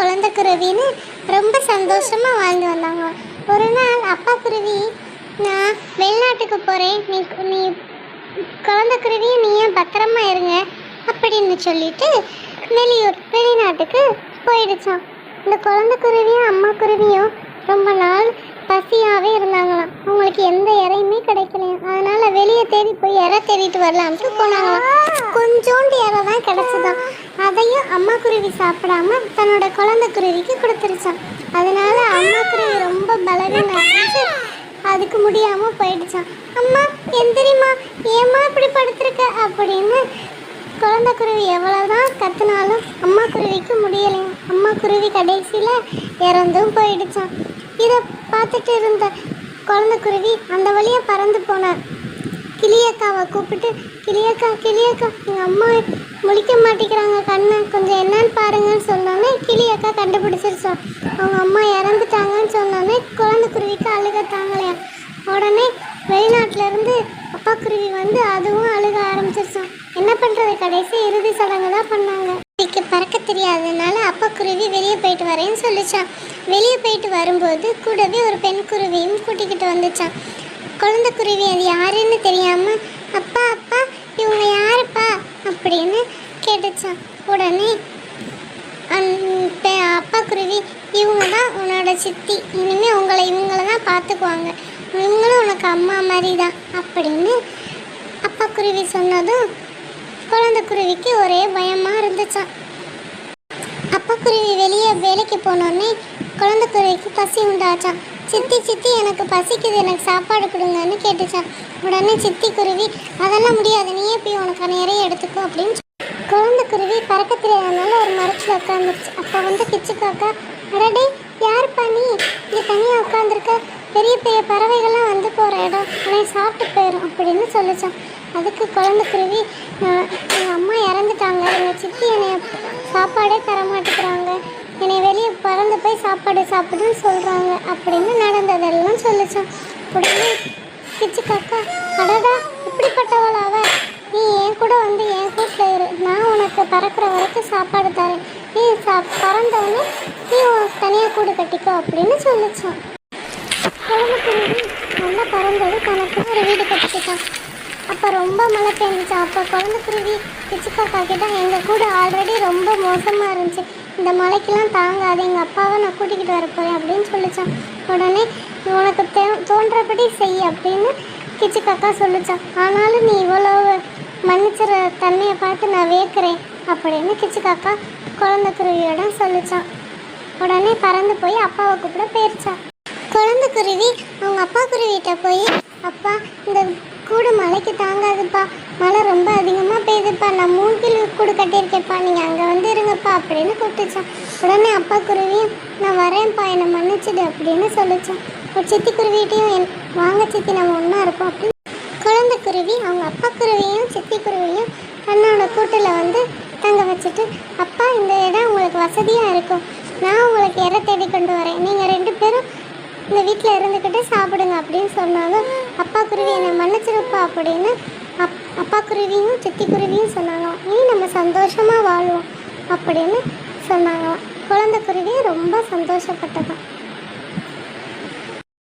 குழந்தை குருவின்னு ரொம்ப சந்தோஷமாக வாழ்ந்து வந்தாங்க. ஒரு நாள் அப்பா குருவி, நான் வெளிநாட்டுக்கு போகிறேன், நீ குழந்தை குருவியை நீ ஏன் பத்திரமா இருங்க அப்படின்னு சொல்லிட்டு வெளிநாட்டுக்கு போயிடுச்சான். இந்த குழந்தை குருவியும் அம்மா குருவியும் ரொம்ப நாள் பசியாகவே இருந்தாங்களாம். அவங்களுக்கு எந்த இறையுமே கிடைக்கலையும். அதனால் வெளியே தேடி போய் இறை தேடிட்டு வரலாம்ட்டு போனாங்களாம். கொஞ்சோண்டு இறை தான் கிடச்சிதான். அதையும் அம்மா குருவி சாப்பிடாம தன்னோட குழந்தை குருவிக்கு கொடுத்துருச்சான். அதனால அம்மா குருவி ரொம்ப பலவீனமாச்சு, அதுக்கு முடியாமல் போயிடுச்சான். அம்மா எந்திரிம்மா, ஏம்மா இப்படி படுத்துருக்க அப்படின்னு குழந்தை குருவி எவ்வளோதான் கற்றுனாலும் அம்மா குருவிக்கு முடியலையும். அம்மா குருவி கடைசியில் இறந்தும் போயிடுச்சான். இதை பார்த்துட்டு இருந்த குழந்தை குருவி அந்த வழியாக பறந்து போனார். கிளியக்காவை கூப்பிட்டு, கிளியக்கா எங்கள் அம்மா முழிக்க மாட்டேங்கிறாங்க, கண்ணை கொஞ்சம் என்னன்னு பாருங்கன்னு சொன்னோன்னே கிளியக்கா கண்டுபிடிச்சிருச்சோம். அவங்க அம்மா இறந்துட்டாங்கன்னு சொன்னோன்னே குழந்தை குருவிக்கு அழுக தாங்கலையா. உடனே வெளிநாட்டிலேருந்து அப்பா குருவி வந்து அதுவும் அழுக ஆரம்பிச்சிருச்சோம். என்ன பண்ணுறது, கடைசி இறுதி சடங்கு தான் பண்ணாங்க. குருவிக்கு பறக்க தெரியாததுனால அப்பா குருவி வெளியே போயிட்டு வரேன்னு சொல்லிச்சான். வெளியே போயிட்டு வரும்போது கூடவே ஒரு பெண் குருவியும் கூட்டிக்கிட்டு வந்துச்சான். குழந்தை குருவி அது யாருன்னு தெரியாமல், அப்பா அப்பா இவங்க யாருப்பா அப்படின்னு கேட்டுச்சான். உடனே அப்பா குருவி, இவங்க தான் உன்னோட சித்தி, இனிமேல் இவங்கள தான் பார்த்துக்குவாங்க, இவங்களும் உனக்கு அம்மா மாதிரி தான் அப்படின்னு அப்பா குருவி சொன்னதும் குழந்தை குருவிக்கு ஒரே பயமாக இருந்துச்சான். அப்பா குருவி வெளியே வேலைக்கு போனோடனே குழந்தை குருவிக்கு பசி உண்டாச்சான். சித்தி எனக்கு பசிக்குது, எனக்கு சாப்பாடு கொடுங்கன்னு கேட்டுச்சான். உடனே சித்தி குருவி, அதெல்லாம் முடியாது, நீயே போய் உனக்கு நிறைய எடுத்துக்கோ அப்படின்னு குழந்தை குருவி பறக்க தெரியாதனால ஒரு மரத்தில் உட்காந்துருச்சு. அப்போ வந்து கிச்சு காக்கா, அடடே யாருப்பா நீ இங்கே தனியாக உட்காந்துருக்க, பெரிய பெரிய பறவைகள்லாம் வந்து போகிற இடம், உன்னை சாப்பிட்டு போயிடும் அப்படின்னு சொல்லிச்சான். அதுக்கு குழந்தை குருவி, எங்கள் அம்மா இறந்துட்டாங்க, எங்கள் சித்தி என்னை சாப்பாடே தர மாட்டேங்கிறாங்க, என்னை வெளியே பறந்து போய் சாப்பாடு சாப்பிடுன்னு சொல்கிறாங்க அப்படின்னு நடந்ததெல்லாம் சொல்லிச்சான். உடனே கிச்சு காக்கா, அடடா இப்படிப்பட்டவளாவ, நீ என் கூட வந்து என் கூட்டில் இரு, நான் உனக்கு பறக்கிற வரைக்கும் சாப்பாடு தரேன், நீ பறந்தவொடனே நீ தனியாக கூடு கட்டிக்கோ அப்படின்னு சொல்லிச்சான். குழந்தை குருவி நல்லா பறந்தது தனக்கு ஒரு வீடு கட்டிக்கிட்டான். அப்போ ரொம்ப மழை பெஞ்சிச்சான். அப்போ குழந்தை குருவி கிச்சுக்காக்கா கிட்ட, எங்கள் கூட ஆல்ரெடி ரொம்ப மோசமாக இருந்துச்சு, இந்த மழைக்கெல்லாம் தாங்காது, எங்கள் அப்பாவை நான் கூட்டிக்கிட்டு வர போகிறேன் அப்படின்னு சொல்லிச்சான். உடனே உனக்கு தோன்றபடி செய் அப்படின்னு கிச்சுக்காக்கா சொல்லிச்சான். ஆனாலும் நீ இவ்வளோ மன்னிச்சிற தன்மையை பார்த்து நான் வேக்கிறேன் அப்படின்னு கிச்சுக்காக்கா குழந்தை குருவியோட சொல்லிச்சான். உடனே பறந்து போய் அப்பாவை கூப்பிட போயிருச்சான். குழந்தை குருவி அவங்க அப்பா குருவிகிட்ட போய், அப்பா இந்த கூடு மழைக்கு தாங்காதுப்பா, மழை ரொம்ப அதிகமாக பெய்யுதுப்பா, நான் 3 கிலோ கூடு கட்டியிருக்கேன்ப்பா, நீங்கள் அங்கே வந்து இருங்கப்பா அப்படின்னு கூப்பிட்டுச்சான். உடனே அப்பா குருவியும், நான் வரேன்ப்பா, என்னை மன்னிச்சிடு அப்படின்னு சொல்லிச்சான். ஒரு சித்தி குருவிகிட்டையும், வாங்க சித்தி நம்ம ஒன்றா இருப்போம் அப்படின்னு குழந்தை குருவி அவங்க அப்பா குருவியும் சித்தி குருவியும் தன்னோட கூட்டில் வந்து தங்க வச்சுட்டு, அப்பா இந்த இடம் உங்களுக்கு வசதியாக இருக்கும், நான் உங்களுக்கு இறை தேடி கொண்டு வரேன், நீங்கள் 2 பேரும் இந்த வீட்டில் இருந்துக்கிட்டு சாப்பிடுங்க அப்படின்னு சொன்னாலும், அப்பா குருவி என்னை மன்னிச்சிருப்பா அப்படின்னு அப்பா குருவியும் சித்தி குருவியும் சொன்னாங்களாம். இனி நம்ம சந்தோஷமாக வாழ்வோம் அப்படின்னு சொன்னாங்களாம். குழந்தை குருவி ரொம்ப சந்தோஷப்பட்டதான்.